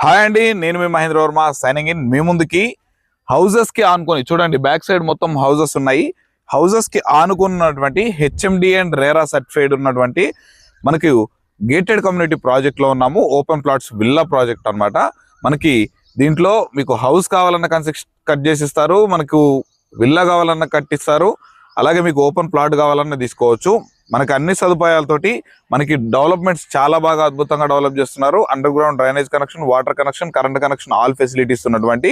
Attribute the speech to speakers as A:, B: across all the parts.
A: Hi అండి, నేను మీ మహేంద్ర వర్మ సైనింగ్ ఇన్. మీ ముందుకి హౌజెస్ కి ఆనుకొని చూడండి, బ్యాక్ సైడ్ మొత్తం హౌజెస్ ఉన్నాయి. హౌజెస్ కి ఆనుకున్నటువంటి హెచ్ఎండి అండ్ రేరా సర్టిఫైడ్ ఉన్నటువంటి మనకి గేటెడ్ కమ్యూనిటీ ప్రాజెక్ట్ లో ఉన్నాము. ఓపెన్ ప్లాట్స్ విల్లా ప్రాజెక్ట్ అన్నమాట. మనకి దీంట్లో మీకు హౌస్ కావాలన్న కన్స్ట్రక్షన్ కట్ చేసిస్తారు, మనకు విల్లా కావాలన్న కట్టిస్తారు, అలాగే మీకు ఓపెన్ ప్లాట్ కావాలన్న తీసుకోవచ్చు. మనకి అన్ని సదుపాయాలతోటి మనకి డెవలప్మెంట్స్ చాలా బాగా అద్భుతంగా డెవలప్ చేస్తున్నారు. Under ground drainage connection, water connection, current connection, all facilities ఉన్నటువంటి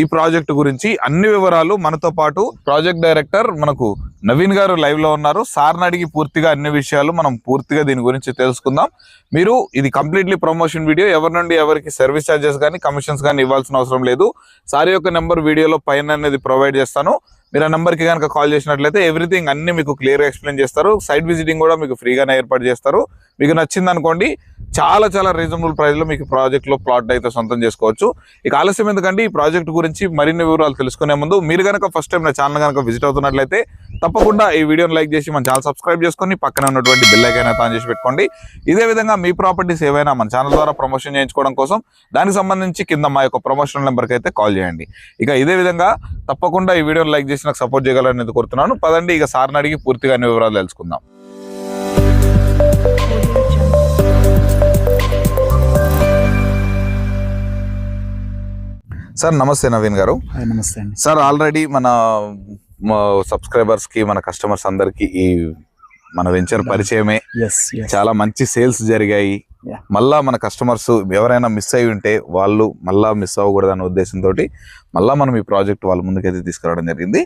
A: ఈ ప్రాజెక్ట్ గురించి అన్ని వివరాలు మనతో పాటు ప్రాజెక్ట్ డైరెక్టర్ మనకు నవీన్ గారు లైవ్ లో ఉన్నారు. సార్ని అడిగి పూర్తిగా అన్ని విషయాలు మనం పూర్తిగా దీని గురించి తెలుసుకుందాం. మీరు ఇది కంప్లీట్లీ ప్రమోషన్ వీడియో, ఎవరి నుండి ఎవరికి సర్వీస్ ఛార్జెస్ కానీ కమిషన్స్ కానీ ఇవ్వాల్సిన అవసరం లేదు. సార్ యొక్క నెంబర్ వీడియోలో పైన అనేది ప్రొవైడ్ చేస్తాను. మీరు ఆ నెంబర్కి కనుక కాల్ చేసినట్లయితే ఎవ్రీథింగ్ అన్ని మీకు క్లియర్గా ఎక్స్ప్లెయిన్ చేస్తారు. సైట్ విజిటింగ్ కూడా మీకు ఫ్రీగానే ఏర్పాటు చేస్తారు. మీకు నచ్చింది అనుకోండి, చాలా చాలా రీజనబుల్ ప్రైస్లో మీకు ప్రాజెక్ట్లో ప్లాట్ అయితే సొంతం చేసుకోవచ్చు. ఇక ఆలస్యం ఎందుకంటే ఈ ప్రాజెక్ట్ గురించి మరిన్ని వివరాలు తెలుసుకునే ముందు మీరు కనుక ఫస్ట్ టైం నా ఛానల్ కనుక విజిట్ అవుతున్నట్లయితే తప్పకుండా ఈ వీడియోని లైక్ చేసి మన ఛానల్ సబ్స్క్రైబ్ చేసుకొని పక్కనే ఉన్నటువంటి బెల్ ఐకాన్ అయితే ఆన్ చేసి పెట్టుకోండి. ఇదే విధంగా మీ ప్రాపర్టీస్ ఏవైనా మన ఛానల్ ద్వారా ప్రమోషన్ చేయించుకోవడం కోసం దానికి సంబంధించి కింద మా యొక్క ప్రమోషనల్ నెంబర్కి అయితే కాల్ చేయండి. ఇక ఇదే విధంగా తప్పకుండా ఈ వీడియోని లైక్ చేసి నాకు సపోర్ట్ చేయగలరని కోరుతున్నాను. పదండి ఇక సార్ని అడిగి పూర్తిగా అన్ని వివరాలు తెలుసుకుందాం. సార్ నమస్తే నవీన్ గారు.
B: నమస్తే అండి
A: సార్. ఆల్రెడీ మన సబ్స్క్రైబర్స్ కి, మన కస్టమర్స్ అందరికి ఈ మన వెంచర్ పరిచయమే. చాలా మంచి సేల్స్ జరిగాయి. మళ్ళా మన కస్టమర్స్ ఎవరైనా మిస్ అయి ఉంటే వాళ్ళు మళ్ళా మిస్ అవ్వకూడదు అనే ఉద్దేశంతో మళ్ళా మనం ఈ ప్రాజెక్ట్ వాళ్ళ ముందుకైతే తీసుకురావడం జరిగింది.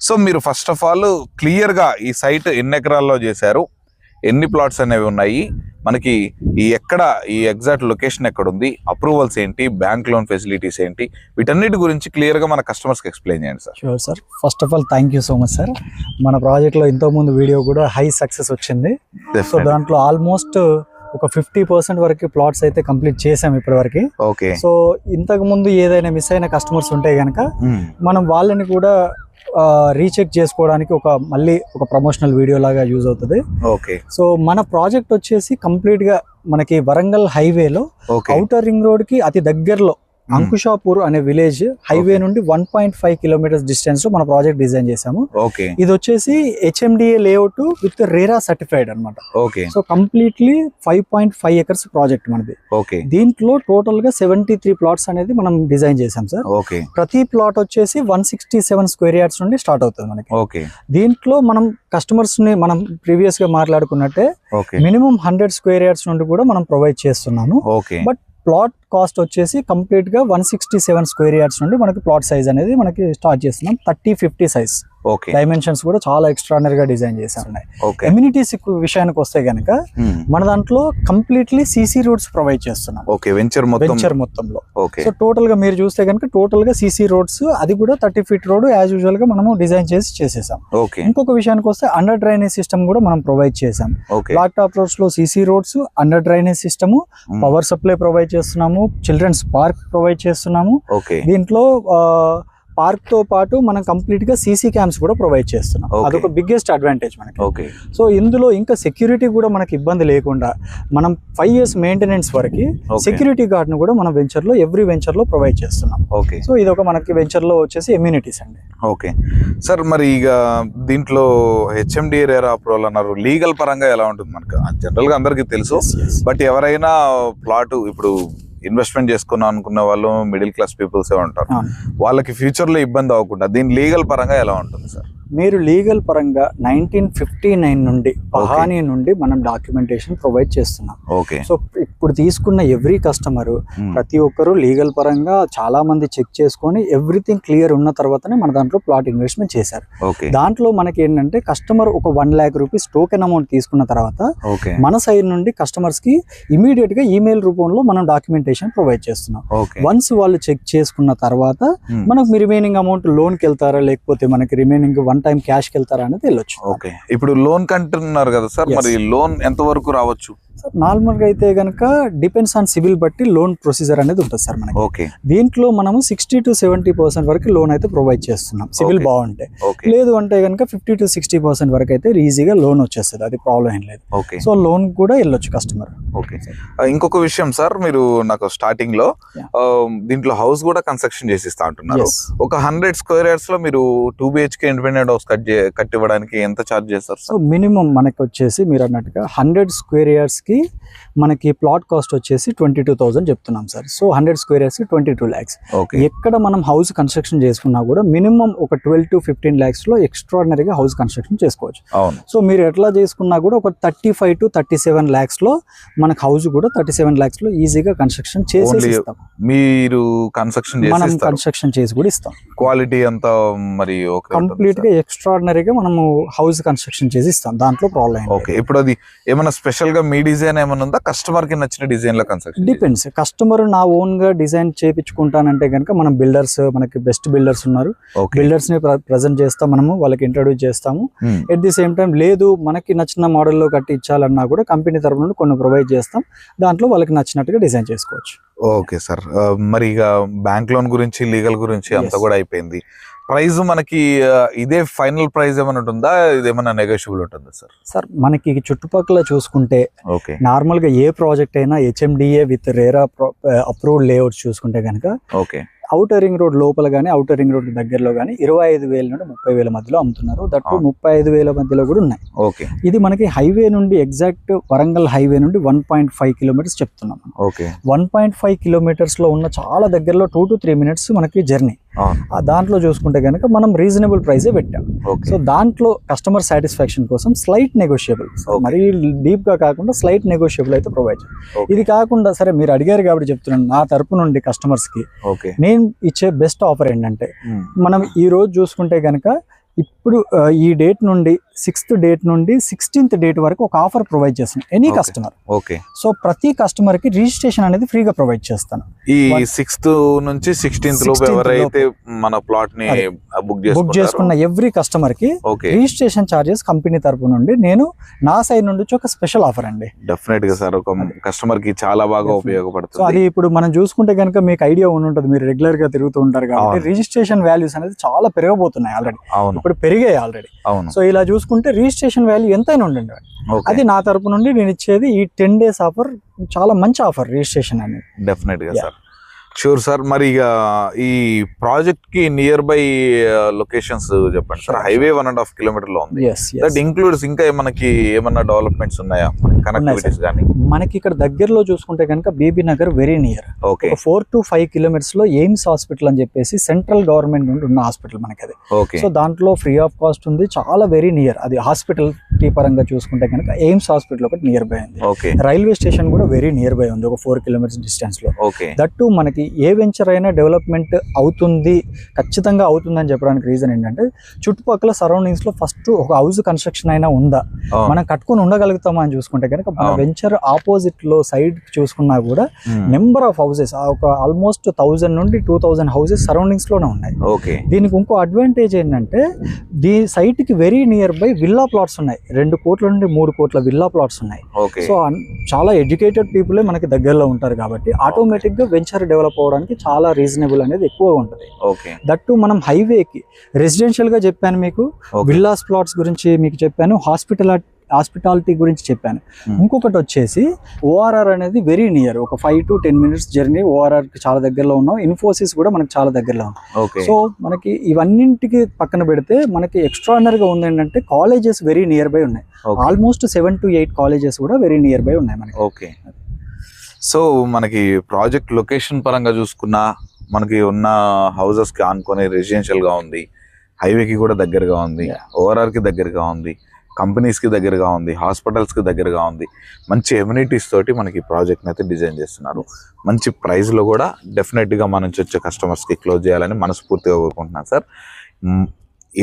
A: సో మీరు ఫస్ట్ ఆఫ్ ఆల్ క్లియర్గా ఈ సైట్ ఎన్ని ఎకరాల్లో చేశారు, ఎన్ని ప్లాట్స్ అనేవి ఉన్నాయి, మనకి ఈ ఎగ్జాక్ట్ లొకేషన్ ఎక్కడ ఉంది, అప్రూవల్స్ ఏంటి, బ్యాంక్ లోన్ ఫెసిలిటీస్ ఏంటి, వీటన్నిటి గురించి క్లియర్గా మన కస్టమర్స్కి ఎక్స్ప్లెయిన్ చేయండి sir.
B: Sure sir. First of all thank you so much sir. మన ప్రాజెక్ట్లో ఇంతకుముందు వీడియో కూడా హై సక్సెస్ వచ్చింది. సో దాంట్లో ఆల్మోస్ట్ ఒక 50% వరకు ప్లాట్స్ అయితే కంప్లీట్ చేసాం ఇప్పటి వరకు.
A: ఓకే.
B: సో ఇంతకు ముందు ఏదైనా మిస్ అయిన కస్టమర్స్ ఉంటే కనుక మనం వాళ్ళని కూడా రీచెక్ చేసుకోవడానికి మళ్ళీ ఒక ప్రమోషనల్ వీడియో లాగా యూజ్ అవుతుంది.
A: ఓకే.
B: సో మన ప్రాజెక్ట్ వచ్చేసి కంప్లీట్ గా మనకి వరంగల్ హైవేలో ఔటర్ రింగ్ రోడ్ కి అతి దగ్గరలో అంకుషాపూర్ అనే విలేజ్ హైవే నుండి 1.5 కిలోమీటర్స్ డిస్టెన్స్ లో మన ప్రాజెక్ట్ డిజైన్ చేసాము. ఇది వచ్చేసి HMDA layout with RERA certified అనమాట. సో కంప్లీట్లీ 5.5 ఎకర్స్ ప్రాజెక్ట్ మనది. దీంట్లో టోటల్ గా 73 ప్లాట్స్ అనేది మనం డిజైన్ చేసాం సార్. ప్రతి ప్లాట్ వచ్చేసి 167 స్క్వేర్ యార్డ్స్ నుండి స్టార్ట్ అవుతుంది మనకి. దీంట్లో మనం కస్టమర్స్ ని మనం ప్రీవియస్ గా మాట్లాడుకున్నట్టే మినిమం 100 స్క్వేర్ యార్డ్స్ నుండి కూడా మనం ప్రొవైడ్ చేస్తున్నాము. బట్ ప్లాట్ కాస్ట్ వచ్చేసి కంప్లీట్ గా 167 స్క్వేర్ యార్డ్స్ నుండి మనకి ప్లాట్ సైజ్ అనేది మనకి స్టార్ట్ చేస్తున్నాం. 30-50 సైజ్. డైమెన్షన్స్ కూడా చాలా ఎక్స్ట్రానరీ గా డిజైన్ చేశారు. ఎమ్యూనిటీస్ విషయానికి వస్తే గనక మన దాంట్లో కంప్లీట్లీ సీసీ రోడ్స్ ప్రొవైడ్ చేస్తున్నాం వెంచర్ మొత్తంలో. సో టోటల్ గా మీరు చూస్తే కనుక టోటల్ గా సీసీ రోడ్స్, అది కూడా 30 ఫీట్ రోడ్ యాజ్ యూజువల్ గా మనము డిజైన్ చేసేసాం. ఇంకొక విషయానికి వస్తే అండర్ డ్రైనేజ్ సిస్టమ్ కూడా మనం ప్రొవైడ్ చేసాం. బ్లాక్ టాప్ రోడ్స్ లో CC roads, under drainage system, power supply provide చేస్తున్నాము, చిల్డ్రన్స్ పార్క్ ప్రొవైడ్ చేస్తున్నాము. దీంట్లో పార్క్ తో పాటు మనం కంప్లీట్ గా సీసీ క్యామ్స్ కూడా ప్రొవైడ్ చేస్తున్నాం. అదొక బిగ్గెస్ట్ అడ్వాంటేజ్ మనకి. సో ఇందులో ఇంకా సెక్యూరిటీ కూడా మనకి ఇబ్బంది లేకుండా మనం 5 years మెయింటెనెన్స్ వరకు సెక్యూరిటీ గార్డ్ ను కూడా మనం వెంచర్ లో ఎవ్రీ వెంచర్ లో ప్రొవైడ్ చేస్తున్నాం. సో ఇదొక మనకి వెంచర్ లో వచ్చేసి ఎమ్యూనిటీస్ అండి.
A: Okay sir. మరి ఇక దీంట్లో హెచ్ఎండి రేరా అప్రూవల్ అన్నారు, లీగల్ పరంగా ఎలా ఉంటుంది? మనకు జనరల్ గా అందరికీ తెలుసు, బట్ ఎవరైనా ప్లాట్ ఇప్పుడు ఇన్వెస్ట్మెంట్ చేసుకున్నాం అనుకున్న వాళ్ళు మిడిల్ క్లాస్ పీపుల్స్ ఉంటారు, వాళ్ళకి ఫ్యూచర్ లో ఇబ్బంది అవ్వకుండా దీని లీగల్ పరంగా ఎలా ఉంటుంది సార్?
B: మీరు లీగల్ పరంగా 1959 నుండి పహానీ నుండి మనం డాక్యుమెంటేషన్ ప్రొవైడ్ చేస్తున్నాం. సో ఇప్పుడు తీసుకున్న ఎవ్రీ కస్టమర్ ప్రతి ఒక్కరు లీగల్ పరంగా చాలా మంది చెక్ చేసుకొని ఎవ్రీథింగ్ క్లియర్ ఉన్న తర్వాతనే మన దాంట్లో ప్లాట్ ఇన్వెస్ట్మెంట్ చేశారు. దాంట్లో మనకి ఏంటంటే కస్టమర్ ఒక 1 lakh రూపీస్ టోకెన్ అమౌంట్ తీసుకున్న తర్వాత మన సైడ్ నుండి కస్టమర్స్ కి ఇమీడియట్ గా ఈమెయిల్ రూపంలో మనం డాక్యుమెంటేషన్ ప్రొవైడ్ చేస్తున్నాం. వన్స్ వాళ్ళు చెక్ చేసుకున్న తర్వాత మనకు రిమైనింగ్ అమౌంట్ లోన్ కి వెళ్తారా, లేకపోతే మనకి రిమైనింగ్ వన్ టైం క్యాష్ కి వెళ్తారా అనేది వెళ్ళొచ్చు.
A: ఇప్పుడు లోన్ కంటున్నారు కదా సార్, మరి లోన్ ఎంత వరకు రావచ్చు?
B: నార్మల్ గా అయితే కనుక డిపెండ్స్ ఆన్ సివిల్ బట్టి లోన్ ప్రొసీజర్ అనేది ఉంటుంది సార్ మనకి.
A: ఓకే
B: దీంట్లో మనము 60 to 70% వరకు లోన్ అయితే ప్రొవైడ్ చేస్తున్నాం సివిల్
A: Okay.
B: బాగుంటే.
A: ఓకే
B: లేదు అంటే కనుక 50 to 60% వరకు అయితే ఈజీగా లోన్ వచ్చేస్తుంది, అది ప్రాబ్లం ఏం లేదు.
A: ఓకే
B: సో లోన్ కూడా వెళ్ళొచ్చు కస్టమర్.
A: ఓకే ఇంకొక విషయం సార్, మీరు నాకు స్టార్టింగ్ లో
B: Yeah.
A: దీంట్లో హౌస్ కూడా కన్స్ట్రక్షన్ చేసి ఇస్తా అంటున్నారు.
B: Yes.
A: ఒక 100 square yards లో మీరు 2 BHK ఇండిపెండెంట్ హౌస్ కట్టివ్వడానికి ఎంత ఛార్జ్ చేస్తారు
B: సో
A: సార్?
B: మినిమం మనకి వచ్చేసి మీరు అన్నట్టుగా 100 square yards కి మనకి ప్లాట్ కాస్ట్ వచ్చేసి 22,000 చెప్తున్నాం సార్. సో 100 square yards కి 22 lakhs.
A: ఓకే
B: ఎక్కడ మనం హౌస్ కన్స్ట్రక్షన్ చేసుకున్నా కూడా మినిమం ఒక 12 to 15 lakhs లో ఎక్స్ట్రాడినరీగా హౌస్ కన్స్ట్రక్షన్ చేసుకోవచ్చు.
A: అవును
B: సో మీరు ఎట్లా చేసుకున్నా కూడా ఒక 35 to 37 lakhs లో మనకు హౌస్ కూడా 37 lakhs లో ఈజీగా కన్స్ట్రక్షన్ చేసి
A: Only
B: ఇస్తాం.
A: మీరు కన్స్ట్రక్షన్ చేసి
B: మనం
A: ఇస్తారు.
B: కన్స్ట్రక్షన్ చేసి కూడా ఇస్తాం.
A: క్వాలిటీ అంతా మరి ఓకే
B: కంప్లీట్ గా ఎక్స్ట్రాడినరీగా మనము హౌస్ కన్స్ట్రక్షన్ చేసి ఇస్తాం, దాంట్లో ప్రాబ్లం.
A: ఓకే ఇప్పుడు అది ఏమైనా స్పెషల్ గా మీ డిజైన్ ఏమైనా ఉందా, కస్టమర్ కి నచ్చిన డిజైన్ లో కన్స్ట్రక్షన్?
B: డిపెండ్స్. కస్టమర్ నా ఓన్ గా డిజైన్ చేయించుకుంటానంటే కనుక మనం బిల్డర్స్, మనకి బెస్ట్ బిల్డర్స్ ఉన్నారు,
A: ఓకే
B: బిల్డర్స్ ని ప్రజెంట్ చేస్తాం, మనము వాళ్ళకి ఇంట్రడ్యూస్ చేస్తాము. ఎట్ ది సేమ్ టైం లేదు మనకి నచ్చిన మోడల్లో కట్టి ఇచ్చాలన్నా కూడా కంపెనీ తరపు నుండి కొన్ని ప్రొవైడ్ చేస్తాం, దాంట్లో వాళ్ళకి నచ్చినట్టుగా డిజైన్ చేసుకోవచ్చు.
A: ఓకే సార్ మరి ఇక బ్యాంక్ లోన్ గురించి, లీగల్ గురించి అంతా
B: Yes.
A: కూడా అయిపోయింది. ప్రైస్ మనకి ఇదే ఫైనల్ ప్రైస్ ఏమైనా ఉంటుందా, ఇదేమన్నా నెగోషియబుల్ ఉంటుందా సార్?
B: సార్ మనకి చుట్టుపక్కల చూసుకుంటే
A: ఓకే
B: నార్మల్ గా ఏ ప్రాజెక్ట్ అయినా HMDA with RERA approved layout చూసుకుంటే కనుక
A: ఓకే
B: అవుటర్ రింగ్ రోడ్ లోపల కానీ అవుటర్ రింగ్ రోడ్ దగ్గరలో కానీ 25,000 నుండి 30,000 మధ్యలో అమ్ముతున్నారు. దట్టు 35,000 మధ్యలో కూడా ఉన్నాయి.
A: ఓకే
B: ఇది మనకి హైవే నుండి ఎగ్జాక్ట్ వరంగల్ హైవే నుండి 1.5 కిలోమీటర్స్ చెప్తున్నాం.
A: ఓకే
B: 1.5 కిలోమీటర్స్ లో ఉన్న చాలా దగ్గరలో 2 to 3 minutes మనకి జర్నీ. ఆ దాంట్లో చూసుకుంటే కనుక మనం రీజనబుల్ ప్రైజే పెట్టాం.
A: ఓకే
B: సో దాంట్లో కస్టమర్ సాటిస్ఫాక్షన్ కోసం స్లైట్ నెగోషియబుల్, మరీ డీప్ గా కాకుండా స్లైట్ నెగోషియబుల్ అయితే ప్రొవైడ్ చేయాలి.
A: Okay.
B: ఇది కాకుండా సరే మీరు అడిగారు కాబట్టి చెప్తున్నాను, నా తరపు నుండి కస్టమర్స్ కి
A: ఓకే
B: నేను ఇచ్చే బెస్ట్ ఆఫర్ ఏంటంటే, మనం ఈ రోజు చూసుకుంటే కనుక ఇప్పుడు ఈ డేట్ నుండి 6th డేట్ నుండి 16th డేట్ వరకు ఒక ఆఫర్ ప్రొవైడ్ చేస్తాను any
A: Okay.
B: Customer.
A: Okay
B: so ప్రతి కస్టమర్ కి రిజిస్ట్రేషన్ అనేది ఫ్రీగా ప్రొవైడ్ చేస్తాను.
A: ఈ 6th నుంచి 16th లోపు
B: 16th
A: ఎవరైతే మన ప్లాట్ ని
B: అదే.
A: బుక్
B: బుక్ చేసుకున్న ఎవ్రీ కస్టమర్ కి
A: ఓకే
B: రిజిస్ట్రేషన్ చార్జెస్ కంపెనీ తరపు నుండి నేను నా సైడ్ నుండి ఒక స్పెషల్ ఆఫర్ అండి.
A: డెఫినెట్ గా సార్ ఒక కస్టమర్ కి చాలా బాగా
B: Definitely. సో
A: ఉపయోగపడుతుంది.
B: అది ఇప్పుడు మనం చూసుకుంటే కనుక మీకు ఐడియా ఉంటుంది, మీరు రెగ్యులర్ గా తిరుగుతూ ఉంటారు కాబట్టి
A: అవును.
B: రిజిస్ట్రేషన్ వాల్యూస్ అనేది చాలా పెరగబోతున్నాయి ఆల్రెడీ,
A: అవును
B: ఇప్పుడు పెరిగాయి ఆల్రెడీ.
A: అవును
B: సో ఇలా చూసుకుంటే రిజిస్ట్రేషన్ వాల్యూ ఎంతైనా ఉండండి,
A: ఓకే
B: అది నా తరపు నుండి నేను ఇచ్చేది ఈ 10 days ఆఫర్, చాలా మంచి ఆఫర్ రిజిస్ట్రేషన్ అనేది.
A: డెఫినెట్ గా
B: Yeah.
A: Sir sure sir. మరి ఇక ఈ ప్రాజెక్ట్ కి నియర్ బై లొకేషన్స్ చెప్పండి సార్.
B: Sure,
A: హైవే 1.5 kilometer లో ఉంది.
B: ఎస్
A: దట్ ఇంక్లూడ్స్ ఇంకా మనకి ఏమన్నా డెవలప్మెంట్స్ ఉన్నాయా, కనెక్టివిటీస్ కానీ?
B: మనకి ఇక్కడ దగ్గరలో చూసుకుంటే కనుక Bibinagar very near,
A: okay
B: ఒక 4 to 5 kilometers లో ఎయిమ్స్ హాస్పిటల్ అని చెప్పేసి సెంట్రల్ గవర్నమెంట్ నుండి ఉన్న హాస్పిటల్ మనకి అది.
A: ఓకే
B: సో దాంట్లో ఫ్రీ ఆఫ్ కాస్ట్ ఉంది, చాలా వెరీ నియర్. అది హాస్పిటల్ పరంగా చూసుకుంటే కనుక ఎయిమ్స్ హాస్పిటల్ ఒకటి నియర్ బై ఉంది.
A: ఓకే
B: రైల్వే స్టేషన్ కూడా వెరీ నియర్ బై ఉంది, ఒక 4 kilometers డిస్టెన్స్ లో.
A: ఓకే
B: దట్టు మనకి ఏ వెంచర్ అయినా డెవలప్మెంట్ అవుతుంది, ఖచ్చితంగా అవుతుందని చెప్పడానికి రీజన్ ఏంటంటే చుట్టుపక్కల సరౌండింగ్స్ లో ఫస్ట్ ఒక హౌస్ కన్స్ట్రక్షన్ అయినా ఉందా, మనం కట్టుకొని ఉండగలుగుతామా అని చూసుకుంటే కనుక మన
A: అవును.
B: వెంచర్ ఆపోజిట్ లో సైడ్ చూసుకున్నా కూడా నెంబర్ ఆఫ్ హౌసెస్ ఒక ఆల్మోస్ట్ 1000 నుండి 2000 హౌసెస్ సరౌండింగ్స్ లోనే ఉన్నాయి.
A: ఓకే
B: దీనికి ఇంకో అడ్వాంటేజ్ ఏంటంటే సైట్ కి very near by villa plots ఉన్నాయి, 2 కోట్ల నుండి 3 కోట్ల విల్లా ప్లాట్స్ ఉన్నాయి.
A: ఓకే
B: సో చాలా ఎడ్యుకేటెడ్ పీపులే మనకి దగ్గరలో ఉంటారు కాబట్టి ఆటోమేటిక్ గా వెంచర్ డెవలప్ అవడానికి చాలా రీజనబుల్ అనేది ఎక్కువగా ఉంటుంది.
A: ఓకే
B: దట్టు మనం హైవేకి రెసిడెన్షియల్ గా చెప్పాను మీకు,
A: ఓకే
B: విల్లాస్ ప్లాట్స్ గురించి మీకు చెప్పాను, హాస్పిటాలిటీ గురించి చెప్పాను. ఇంకొకటి వచ్చేసి ORR అనేది వెరీ నియర్, ఒక 5 to 10 minutes జర్నీ ORR కి చాలా దగ్గరలో ఉన్నాం. ఇన్ఫోసిస్ కూడా మనకి చాలా దగ్గరలో ఉంది.
A: ఓకే
B: సో మనకి ఇవన్నింటికి పక్కన పెడితే మనకి ఎక్స్ట్రాడినరీగా ఉంది ఏంటంటే కాలేజెస్ వెరీ నియర్ బై ఉన్నాయి, ఆల్మోస్ట్ 7 to 8 కాలేజెస్ కూడా వెరీ నియర్ బై ఉన్నాయి మనకి.
A: ఓకే సో మనకి ప్రాజెక్ట్ లొకేషన్ పరంగా చూసుకున్నా మనకి ఉన్న హౌసెస్ కి ఆనుకొని రెసిడెన్షియల్ గా ఉంది, హైవేకి కూడా దగ్గరగా ఉంది, ORR కి దగ్గరగా ఉంది, కంపెనీస్ కి దగ్గరగా ఉంది, హాస్పిటల్స్ కి దగ్గరగా ఉంది, మంచి ఎమ్యూనిటీస్ తోటి మనకి ప్రాజెక్ట్ అయితే డిజైన్ చేస్తున్నారు. మంచి ప్రైస్ లో కూడా డెఫినెట్ గా మన నుంచి వచ్చే కస్టమర్స్ కి క్లోజ్ చేయాలని మనస్ఫూర్తిగా కోరుకుంటున్నాను సార్.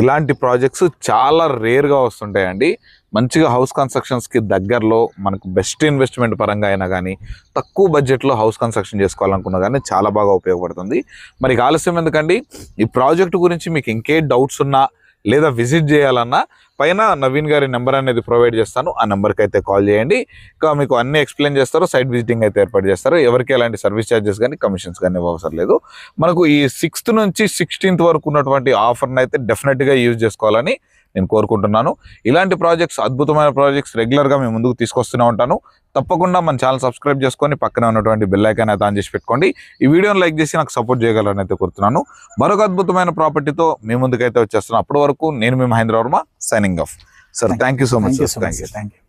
A: ఇలాంటి ప్రాజెక్ట్స్ చాలా రేర్ గా వస్తుంటాయండి. మంచిగా హౌస్ కన్స్ట్రక్షన్స్ కి దగ్గరలో మనకు బెస్ట్ ఇన్వెస్ట్మెంట్ పరంగా అయినా కానీ తక్కువ బడ్జెట్ లో హౌస్ కన్స్ట్రక్షన్ చేసుకోవాలనుకున్నా కానీ చాలా బాగా ఉపయోగపడుతుంది. మరి ఆలస్యం ఎందుకండి, ఈ ప్రాజెక్ట్ గురించి మీకు ఇంకే డౌట్స్ ఉన్నా లేదా విజిట్ చేయాలన్నా పైన నవీన్ గారి నెంబర్ అనేది ప్రొవైడ్ చేస్తాను. ఆ నెంబర్కి అయితే కాల్ చేయండి. ఇంకా మీకు అన్ని ఎక్స్ప్లెయిన్ చేస్తారు, సైట్ విజిటింగ్ అయితే ఏర్పాటు చేస్తారు. ఎవరికి ఎలాంటి సర్వీస్ ఛార్జెస్ కానీ కమిషన్స్ కానీ అవసరం లేదు. మనకు ఈ 6th నుంచి 16th వరకు ఉన్నటువంటి ఆఫర్ని అయితే డెఫినెట్గా యూజ్ చేసుకోవాలని నేను కోరుకుంటున్నాను. ఇలాంటి ప్రాజెక్ట్స్, అద్భుతమైన ప్రాజెక్ట్స్ రెగ్యులర్గా మేము ముందుకు తీసుకొస్తూనే ఉంటాను. తప్పకుండా మన ఛానల్ సబ్స్క్రైబ్ చేసుకొని పక్కనే ఉన్నటువంటి బెల్ ఐకాన్ అయితే ఆన్ చేసి పెట్టుకోండి. ఈ వీడియోని లైక్ చేసి నాకు సపోర్ట్ చేయగలరని అయితే కోరుతున్నాను. మరొక అద్భుతమైన ప్రాపర్టీతో మీ ముందుకైతే వచ్చేస్తున్నాను. అప్పటి వరకు నేను మీ Mahendra Varma signing off. Sir thank you so much.
B: Thank you.